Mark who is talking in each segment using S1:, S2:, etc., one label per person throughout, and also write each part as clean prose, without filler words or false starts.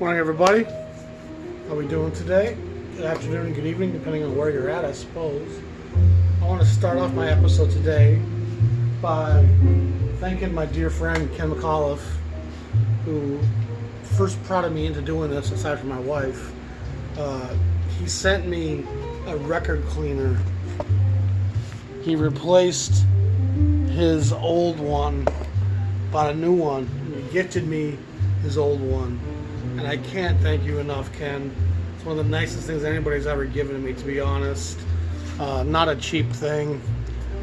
S1: Morning, everybody. How we doing today? Good afternoon and good evening, depending on where you're at, I suppose. I want to start off my episode today by thanking my dear friend Ken McAuliffe, who first prodded me into doing this, aside from my wife. He sent me a record cleaner. He replaced his old one, bought a new one, and he gifted me his old one. And I can't thank you enough, Ken. It's one of the nicest things anybody's ever given to me, to be honest. Not a cheap thing.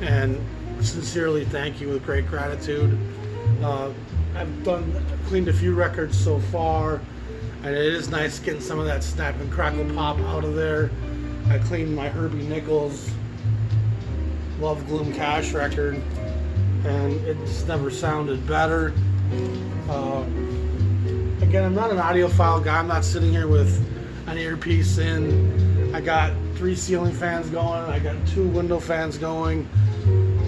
S1: And sincerely thank you with great gratitude. I've cleaned a few records so far, and it is nice getting some of that snap and crackle pop out of there. I cleaned my Herbie Nichols Love Gloom Cash record, and it just never sounded better. Again, I'm not an audiophile guy. I'm not sitting here with an earpiece in. I got 3 ceiling fans going. I got 2 window fans going.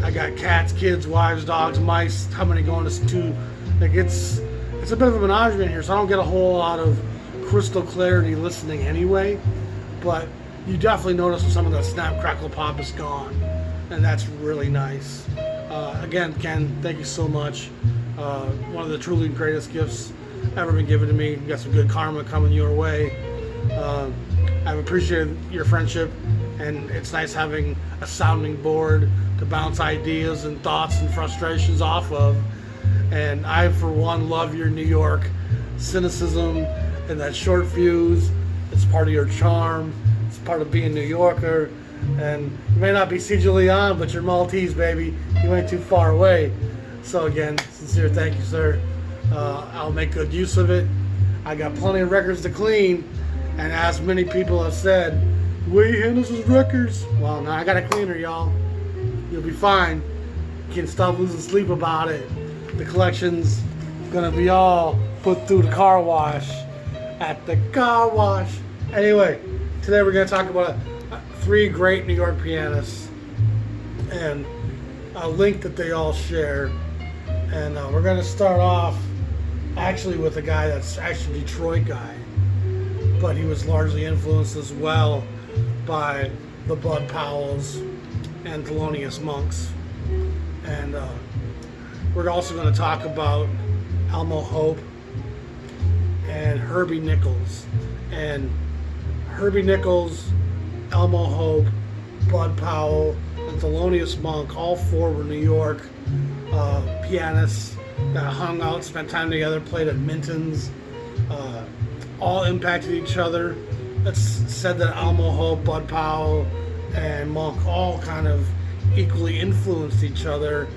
S1: I got cats, kids, wives, dogs, mice. How many going to? Like it's a bit of a menagerie in here, so I don't get a whole lot of crystal clarity listening anyway. But you definitely notice when some of that snap, crackle, pop is gone, and that's really nice. Again, Ken, thank you so much. One of the truly greatest gifts ever been given to me. You got some good karma coming your way. I've appreciated your friendship, and it's nice having a sounding board to bounce ideas and thoughts and frustrations off of. And I, for one, love your New York cynicism and that short fuse. It's part of your charm. It's part of being New Yorker. And you may not be C.J. Leon, but you're Maltese, baby. You ain't too far away. So again, sincere thank you, sir. I'll make good use of it. I got plenty of records to clean, and as many people have said, the way he handles his records, well, now I got a cleaner, y'all. You'll be fine. You can't stop losing sleep about it. The collection's gonna be all put through the car wash at the car wash. Anyway, today we're gonna talk about 3 great New York pianists and a link that they all share. And we're gonna start off actually with a guy that's actually a Detroit guy, but he was largely influenced as well by the BUD Powells and Thelonious Monks. And we're also going to talk about Elmo Hope and Herbie Nichols. And Herbie Nichols, Elmo Hope, BUD Powell, and Thelonious Monk, all 4 were New York pianists that hung out, spent time together, played at Minton's, all impacted each other. It's said that Elmo Hope, BUD Powell, and Monk all kind of equally influenced each other,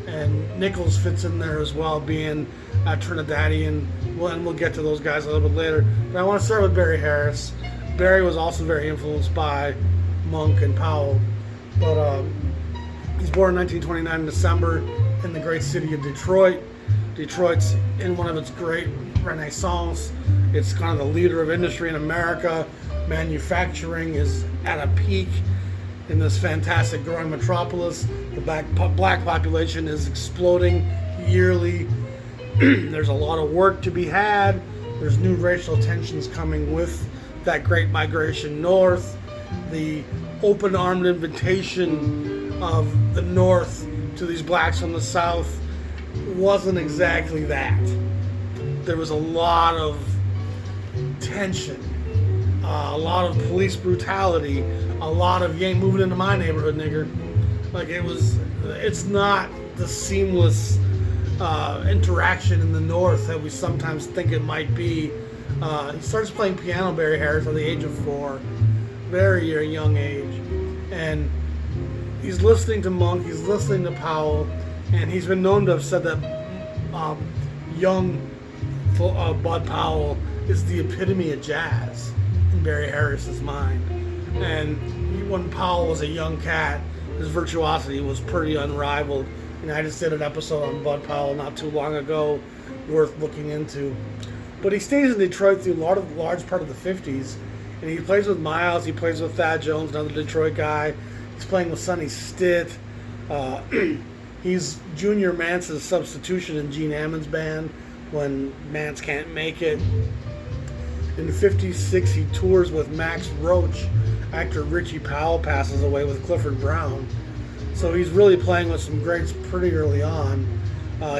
S1: and Nicholls fits in there as well, being a Trinidadian. And we'll get to those guys a little bit later. But I want to start with Barry Harris. Barry was also very influenced by Monk and Powell, but he's born in 1929 in December in the great city of Detroit. Detroit's in one of its great renaissance. It's kind of the leader of industry in America. Manufacturing is at a peak in this fantastic growing metropolis. The black population is exploding yearly. There's a lot of work to be had. There's new racial tensions coming with that great migration north. The open-armed invitation of the North to these blacks from the South wasn't exactly that. There was a lot of tension, a lot of police brutality, a lot of "you ain't moving into my neighborhood, nigger." Like it's not the seamless interaction in the North that we sometimes think it might be. He starts playing piano, Barry Harris, at the age of 4, very young age, and he's listening to Monk, he's listening to Powell, and he's been known to have said that young BUD Powell is the epitome of jazz in Barry Harris's mind. And when Powell was a young cat, his virtuosity was pretty unrivaled. And I just did an episode on BUD Powell not too long ago, worth looking into. But he stays in Detroit through large part of the 50s, and he plays with Miles, he plays with Thad Jones, another Detroit guy. He's playing with Sonny Stitt. He's Junior Mance's substitution in Gene Ammons' band when Mance can't make it. In '56, he tours with Max Roach after Richie Powell passes away with Clifford Brown. So he's really playing with some greats pretty early on.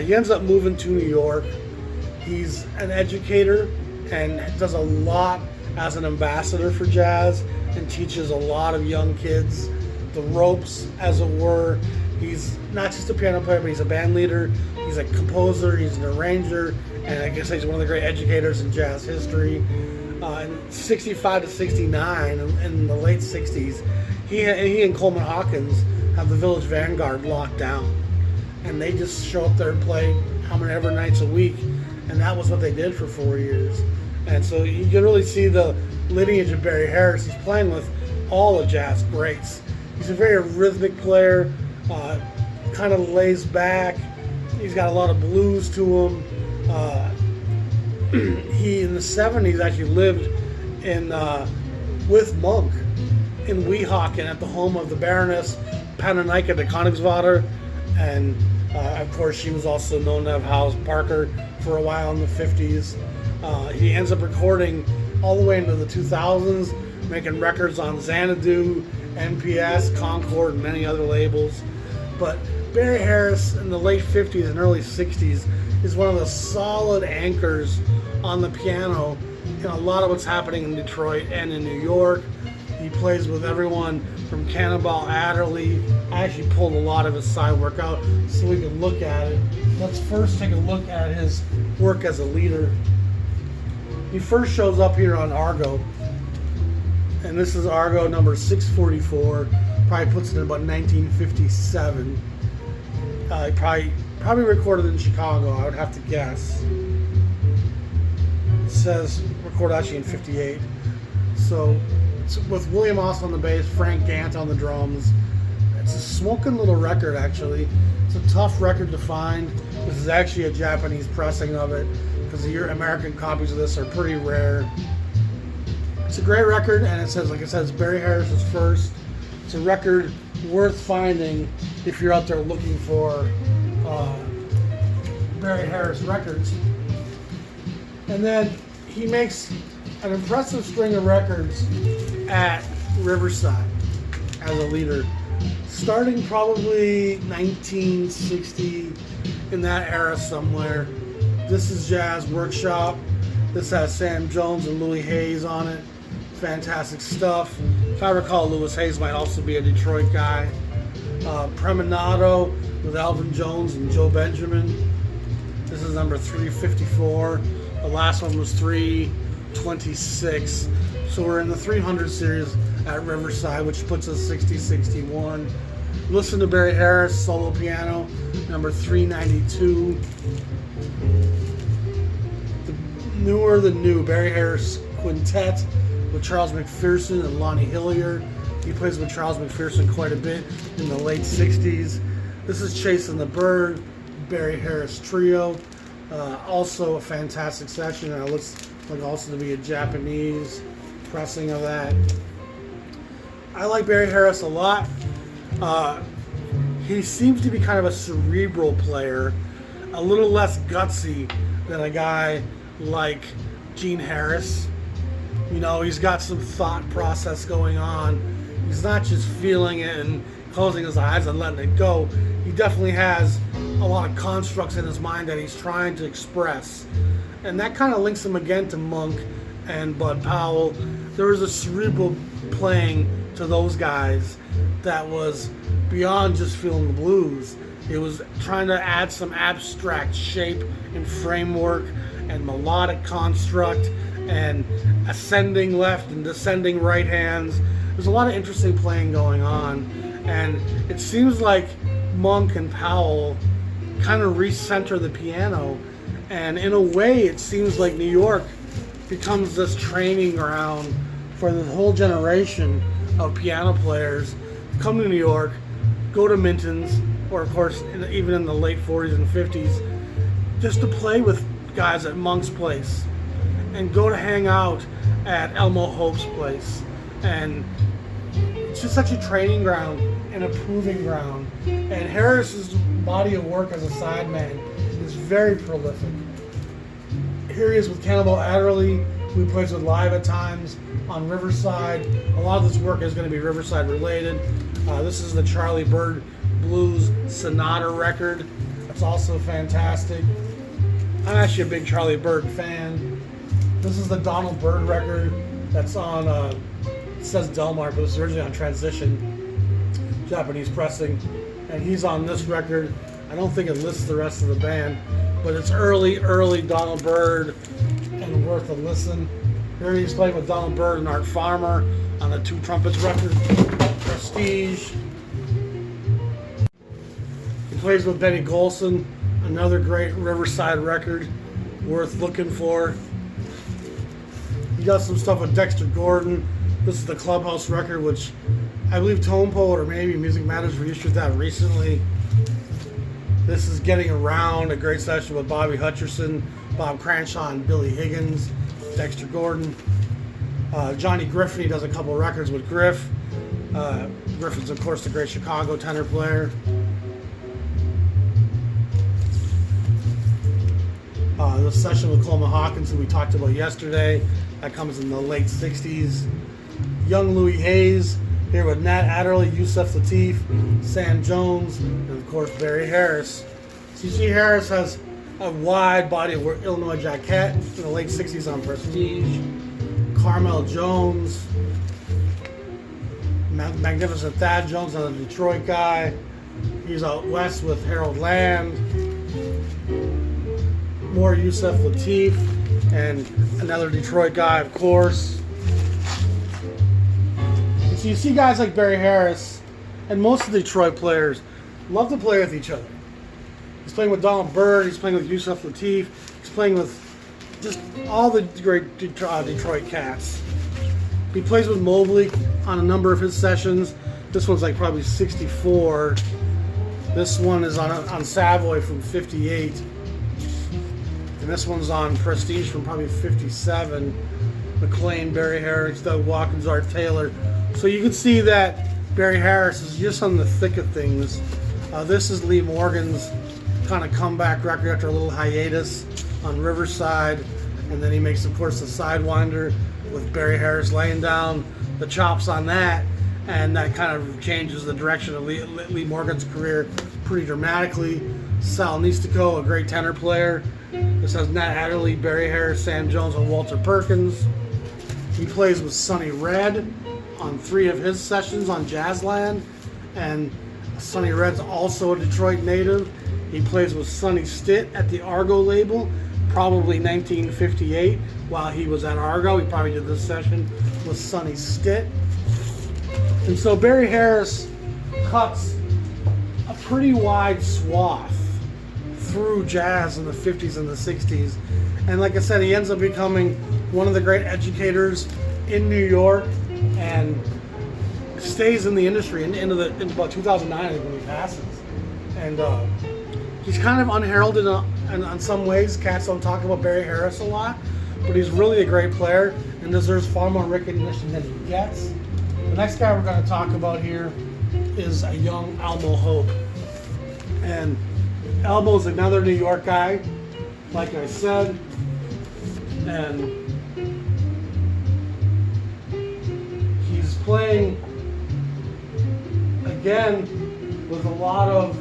S1: He ends up moving to New York. He's an educator and does a lot as an ambassador for jazz and teaches a lot of young kids the ropes, as it were. He's not just a piano player, but he's a band leader. He's a composer, he's an arranger, and I guess he's one of the great educators in jazz history. In 65 to 69, in the late 60s, he and Coleman Hawkins have the Village Vanguard locked down. And they just show up there and play how many ever nights a week. And that was what they did for 4 years. And so you can really see the lineage of Barry Harris. He's playing with all the jazz greats. He's a very rhythmic player, kind of lays back. He's got a lot of blues to him. He, in the 70s, actually lived in with Monk in Weehawken at the home of the Baroness Pananika de Koningsvater. And, of course, she was also known to have housed Parker for a while in the 50s. He ends up recording all the way into the 2000s, making records on Xanadu, NPS, Concord, and many other labels. But Barry Harris in the late 50s and early 60s is one of the solid anchors on the piano in a lot of what's happening in Detroit and in New York. He plays with everyone from Cannonball Adderley. I actually pulled a lot of his side work out so we can look at it. Let's first take a look at his work as a leader. He first shows up here on Argo, and this is Argo number 644. Probably puts it in about 1957. He probably recorded in Chicago, I would have to guess. It says recorded actually in 58. So it's with William Oss on the bass, Frank Gant on the drums. It's a smoking little record, actually. It's a tough record to find. This is actually a Japanese pressing of it, because the American copies of this are pretty rare. It's a great record, and it says, like I said, it's Barry Harris's first. It's a record worth finding if you're out there looking for Barry Harris records. And then he makes an impressive string of records at Riverside as a leader, starting probably 1960, in that era somewhere. This is Jazz Workshop. This has Sam Jones and Louis Hayes on it. Fantastic stuff. If I recall, Louis Hayes might also be a Detroit guy. Premonado with Alvin Jones and Joe Benjamin. This is number 354. The last one was 326. So we're in the 300 series at Riverside, which puts us 60-61. Listen to Barry Harris, solo piano, number 392. The newer than new, Barry Harris Quintet with Charles McPherson and Lonnie Hillier. He plays with Charles McPherson quite a bit in the late 60s. This is Chasing the Bird, Barry Harris Trio. Also a fantastic session, and it looks like also to be a Japanese pressing of that. I like Barry Harris a lot. He seems to be kind of a cerebral player, a little less gutsy than a guy like Gene Harris. You know, he's got some thought process going on. He's not just feeling it and closing his eyes and letting it go. He definitely has a lot of constructs in his mind that he's trying to express. And that kind of links him again to Monk and BUD Powell. There was a cerebral playing to those guys that was beyond just feeling the blues. It was trying to add some abstract shape and framework and melodic construct and ascending left and descending right hands. There's a lot of interesting playing going on, and it seems like Monk and Powell kind of recenter the piano, and in a way it seems like New York becomes this training ground for the whole generation of piano players. Come to New York, go to Minton's, or of course even in the late 40s and 50s, just to play with guys at Monk's place, and go to hang out at Elmo Hope's place. And it's just such a training ground and a proving ground. And Harris's body of work as a sideman is very prolific. Here he is with Cannonball Adderley, who plays with live at times on Riverside. A lot of this work is going to be Riverside related. This is the Charlie Byrd Blues Sonata record. That's also fantastic. I'm actually a big Charlie Byrd fan. This is the Donald Byrd record that's on, it says Delmar, but it was originally on Transition, Japanese pressing. And he's on this record. I don't think it lists the rest of the band, but it's early Donald Byrd and worth a listen. Here he's playing with Donald Byrd and Art Farmer on the Two Trumpets record, Prestige. He plays with Benny Golson, another great Riverside record, worth looking for. He does some stuff with Dexter Gordon. This is the Clubhouse record, which I believe Tone Pole or maybe Music Matters reissued that recently. This is Getting Around, a great session with Bobby Hutcherson, Bob Cranshaw, and Billy Higgins, Dexter Gordon. Johnny Griffin, he does a couple records with Griff. Griffin's, of course, the great Chicago tenor player. The session with Coleman Hawkins, who we talked about yesterday, that comes in the late 60s. Young Louis Hayes, here with Nat Adderley, Yusef Lateef, Sam Jones, and of course Barry Harris. C.C. Harris has a wide body of work. Illinois Jacquette in the late 60s on Prestige. Carmel Jones, Magnificent Thad Jones, another Detroit guy. He's out west with Harold Land. More Yusef Lateef, and another Detroit guy, of course. And so you see guys like Barry Harris and most of the Detroit players love to play with each other. He's playing with Donald Byrd, he's playing with Yusef Lateef, he's playing with just all the great Detroit cats. He plays with Mobley on a number of his sessions. This one's like probably 64. This one is on Savoy from 58. And this one's on Prestige from probably 57. McLean, Barry Harris, Doug Watkins, Art Taylor. So you can see that Barry Harris is just on the thick of things. This is Lee Morgan's kind of comeback record after a little hiatus on Riverside. And then he makes, of course, the Sidewinder with Barry Harris laying down the chops on that. And that kind of changes the direction of Lee Morgan's career pretty dramatically. Sal Nistico, a great tenor player. This has Nat Adderley, Barry Harris, Sam Jones, and Walter Perkins. He plays with Sonny Red on 3 of his sessions on Jazzland. And Sonny Red's also a Detroit native. He plays with Sonny Stitt at the Argo label, probably 1958. While he was at Argo, he probably did this session with Sonny Stitt. And so Barry Harris cuts a pretty wide swath through jazz in the 50s and the 60s. And like I said, he ends up becoming one of the great educators in New York and stays in the industry into about 2009, I think, when he passes. And he's kind of unheralded in some ways. Cats don't talk about Barry Harris a lot, but he's really a great player and deserves far more recognition than he gets. The next guy we're going to talk about here is a young Elmo Hope. And Elmo's another New York guy, like I said, and he's playing again with a lot of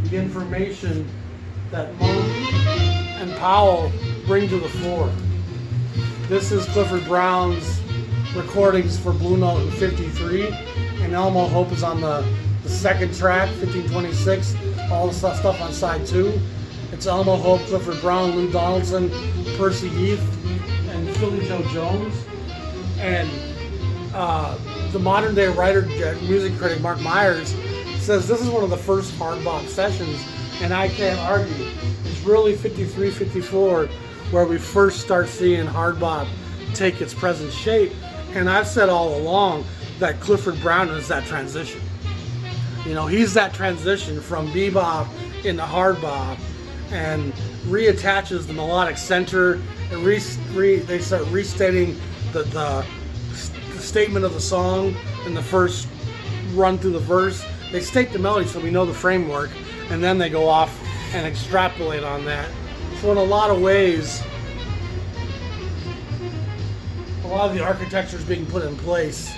S1: the information that Monk and Powell bring to the fore. This is Clifford Brown's recordings for Blue Note in 53, and Elmo Hope is on the second track, 1526, all the stuff on side 2. It's Elmo Hope, Clifford Brown, Lou Donaldson, Percy Heath, and Philly Joe Jones. And the modern day writer, music critic Mark Myers, says this is one of the first hard bop sessions, and I can't argue. It's really 53, 54 where we first start seeing hard bop take its present shape. And I've said all along that Clifford Brown is that transition. You know, he's that transition from bebop into hard bop and reattaches the melodic center and they start restating the statement of the song in the first run through the verse. They state the melody so we know the framework, and then they go off and extrapolate on that. So in a lot of ways, a lot of the architecture is being put in place.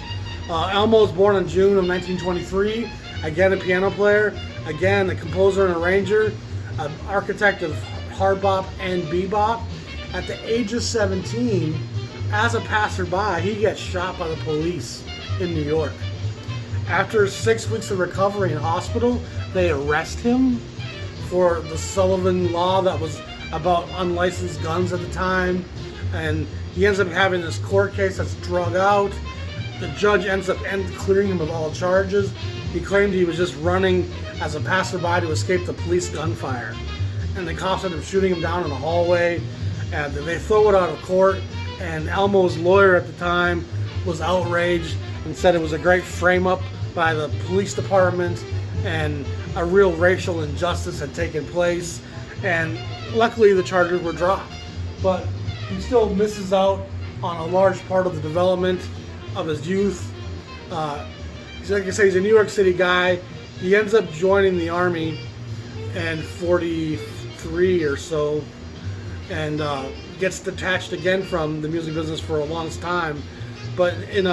S1: Elmo was born in June of 1923. Again, a piano player. Again, a composer and arranger. An architect of hard bop and bebop. At the age of 17, as a passerby, he gets shot by the police in New York. After 6 weeks of recovery in hospital, they arrest him for the Sullivan Law that was about unlicensed guns at the time. And he ends up having this court case that's drug out. The judge ends up clearing him of all charges. He claimed he was just running as a passerby to escape the police gunfire. And the cops ended up shooting him down in the hallway. And they throw it out of court. And Elmo's lawyer at the time was outraged and said it was a great frame-up by the police department and a real racial injustice had taken place. And luckily the charges were dropped. But he still misses out on a large part of the development of his youth. Like I say, he's a New York City guy. He ends up joining the army in 43 or so, and gets detached again from the music business for a long time. But in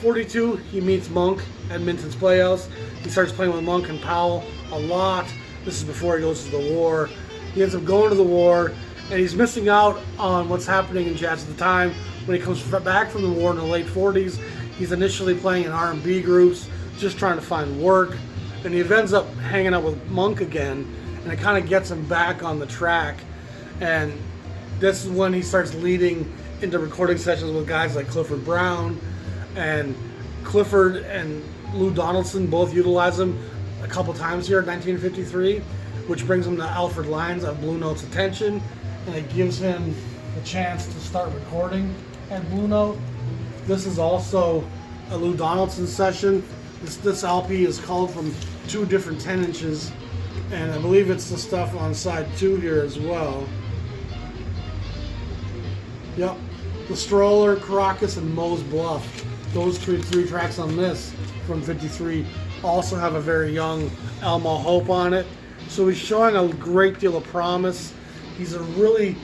S1: 42, he meets Monk at Minton's Playhouse. He starts playing with Monk and Powell a lot. This is before he goes to the war. He ends up going to the war, and he's missing out on what's happening in jazz at the time. When he comes back from the war in the late 40s, he's initially playing in R&B groups, just trying to find work. And he ends up hanging out with Monk again, and it kind of gets him back on the track. And this is when he starts leading into recording sessions with guys like Clifford Brown. And Clifford and Lou Donaldson both utilize him a couple times here in 1953, which brings him to Alfred Lyons of Blue Note's attention, and it gives him the chance to start recording at Blue Note. This is also a Lou Donaldson session. This LP is called from 2 different 10 inches, and I believe it's the stuff on side 2 here as well. Yep, The Stroller, Caracas, and Moe's Bluff. Those three tracks on this from 53 also have a very young Elmo Hope on it. So he's showing a great deal of promise. He's a really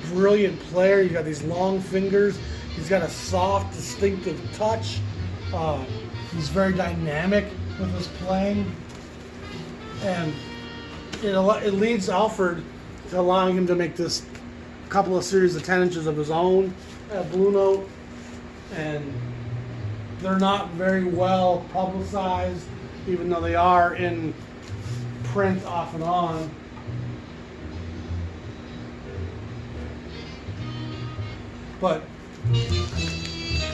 S1: brilliant player. He's got these long fingers. He's got a soft, distinctive touch. He's very dynamic with his playing. And it leads Alfred to allowing him to make this couple of series of 10 inches of his own at Blue Note. And they're not very well publicized, even though they are in print off and on. But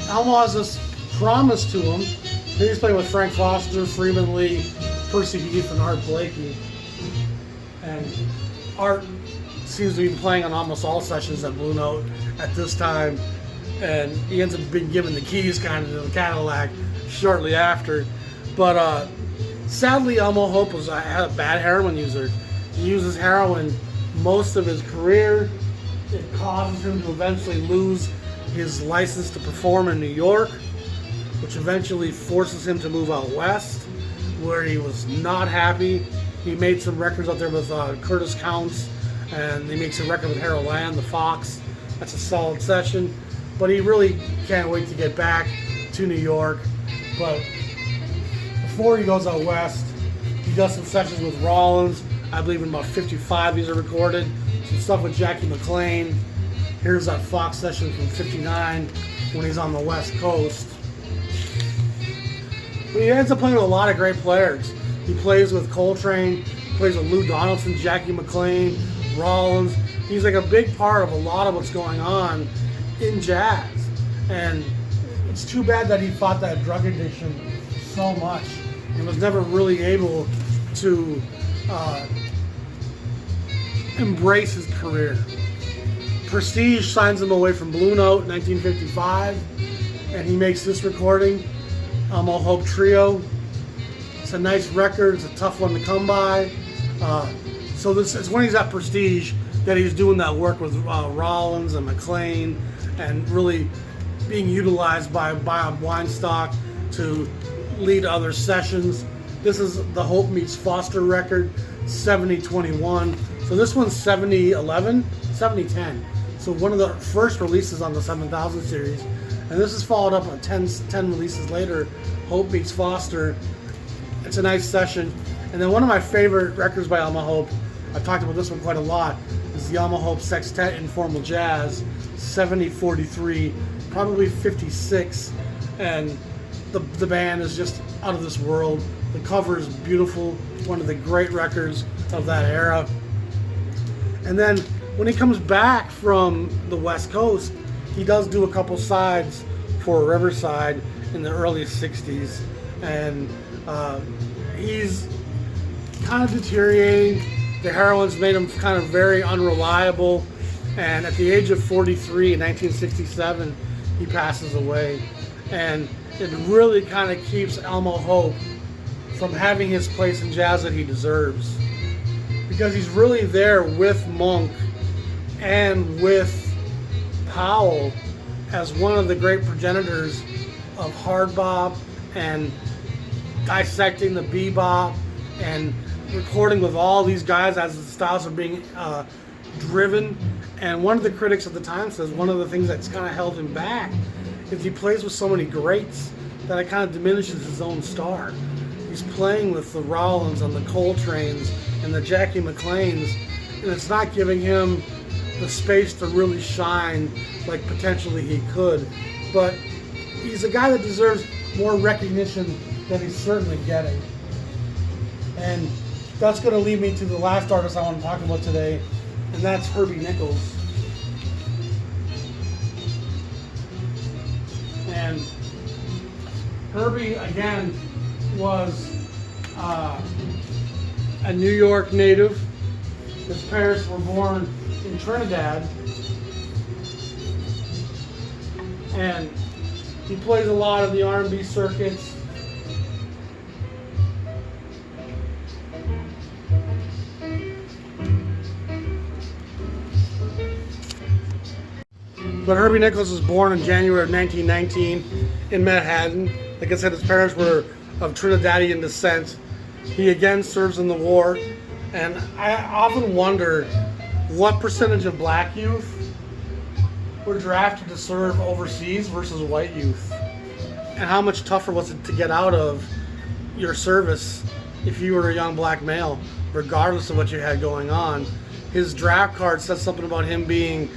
S1: Elmo has this promise to him. He's playing with Frank Foster, Freeman Lee, Percy Heath, and Art Blakey. And Art seems to be playing on almost all sessions at Blue Note at this time. And he ends up being given the keys kind of to the Cadillac shortly after. But sadly, Elmo Hope had a bad heroin user. He uses heroin most of his career. It causes him to eventually lose his license to perform in New York, which eventually forces him to move out west, where he was not happy. He made some records out there with Curtis Counts, and he makes a record with Harold Land, The Fox. That's a solid session. But he really can't wait to get back to New York. But before he goes out west, he does some sessions with Rollins. I believe in about 55 these are recorded. Some stuff with Jackie McLean. Here's that Fox session from 59 when he's on the West Coast. But he ends up playing with a lot of great players. He plays with Coltrane, plays with Lou Donaldson, Jackie McLean, Rollins. He's like a big part of a lot of what's going on in jazz. And it's too bad that he fought that drug addiction so much and was never really able to embrace his career. Prestige signs him away from Blue Note in 1955, and he makes this recording, Elmo Hope Trio. It's a nice record. It's a tough one to come by. So this is when he's at Prestige that he's doing that work with Rollins and McLean, and really being utilized by Bob Weinstock to lead other sessions. This is the Hope meets Foster record, 70-21. So this one's 70-11, 70-10. So one of the first releases on the 7000 series, and this is followed up on 10 releases later, Hope Meets Foster. It's a nice session. And then one of my favorite records by Elmo Hope, I've talked about this one quite a lot, is the Elmo Hope Sextet Informal Jazz, 7043, probably 56, and the band is just out of this world. The cover is beautiful, one of the great records of that era. And then when he comes back from the West Coast, he does do a couple sides for Riverside in the early 60s, and he's kind of deteriorating. The heroin's made him kind of very unreliable, and at the age of 43 in 1967, he passes away. And it really kind of keeps Elmo Hope from having his place in jazz that he deserves, because he's really there with Monk and with Powell as one of the great progenitors of hard bop and dissecting the bebop and recording with all these guys as the styles are being driven. And one of the critics at the time says one of the things that's kind of held him back is he plays with so many greats that it kind of diminishes his own star. He's playing with the Rollins and the Coltranes and the Jackie McLeans, and it's not giving him the space to really shine like potentially he could. But he's a guy that deserves more recognition than he's certainly getting. And that's going to lead me to the last artist I want to talk about today, and that's Herbie Nichols. And Herbie, again, was a New York native. His parents were born in Trinidad, and he plays a lot of the R&B circuits. But Herbie Nichols was born in January of 1919 in Manhattan. Like I said, his parents were of Trinidadian descent. He again serves in the war, and I often wonder what percentage of black youth were drafted to serve overseas versus white youth, and how much tougher was it to get out of your service if you were a young black male, regardless of what you had going on. His draft card says something about him being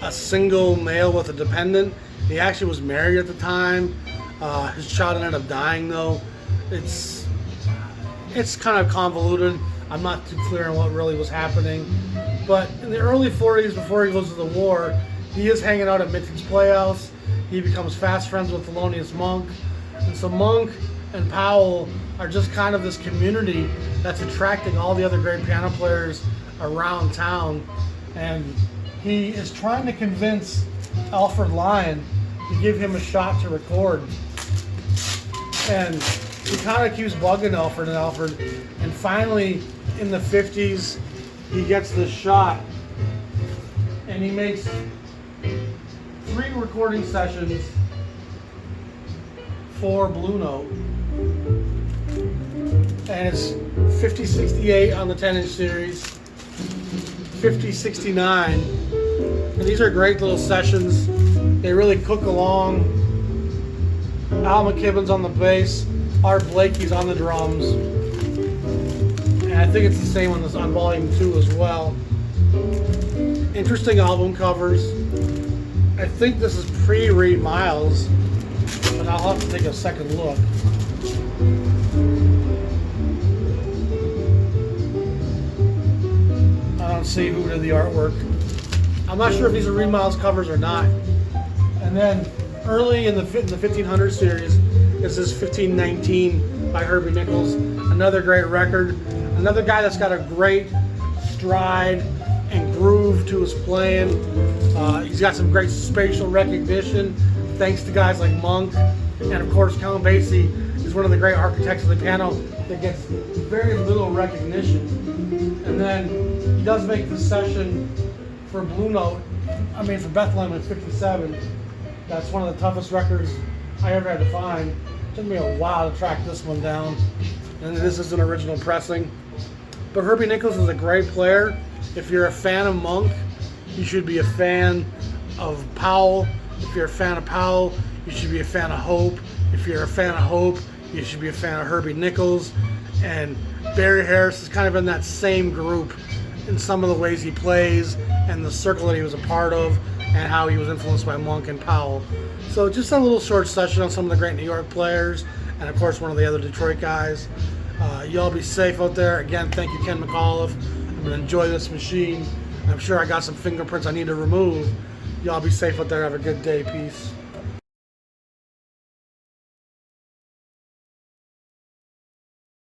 S1: a single male with a dependent. He actually was married at the time. His child ended up dying though. It's kind of convoluted. I'm not too clear on what really was happening. But in the early 40s, before he goes to the war, he is hanging out at Minton's Playhouse. He becomes fast friends with Thelonious Monk. And so Monk and Powell are just kind of this community that's attracting all the other great piano players around town. And he is trying to convince Alfred Lion to give him a shot to record. And he kind of keeps bugging Alfred, and finally in the 50s he gets this shot, and he makes 3 recording sessions for Blue Note, and it's 5068 on the 10-inch series, 5069, and these are great little sessions. They really cook along. Al McKibben's on the bass, Art Blakey's on the drums, and I think it's the same on volume 2 as well. Interesting album covers. I think this is pre-Reed Miles, but I'll have to take a second look. I don't see who did the artwork. I'm not sure if these are Reed Miles covers or not. And then early in the 1500 series is this 1519 by Herbie Nichols. Another great record. Another guy that's got a great stride and groove to his playing. He's got some great spatial recognition thanks to guys like Monk. And of course, Count Basie is one of the great architects of the piano that gets very little recognition. And then he does make this session for Blue Note, for Bethlehem in 57. That's one of the toughest records I ever had to find. It took me a while to track this one down. And this is an original pressing. But Herbie Nichols is a great player. If you're a fan of Monk, you should be a fan of Powell. If you're a fan of Powell, you should be a fan of Hope. If you're a fan of Hope, you should be a fan of Herbie Nichols. And Barry Harris is kind of in that same group in some of the ways he plays and the circle that he was a part of and how he was influenced by Monk and Powell. So just a little short session on some of the great New York players and of course one of the other Detroit guys. Y'all be safe out there. Again, thank you, Ken McAuliffe. I'm going to enjoy this machine. I'm sure I got some fingerprints I need to remove. Y'all be safe out there. Have a good day. Peace.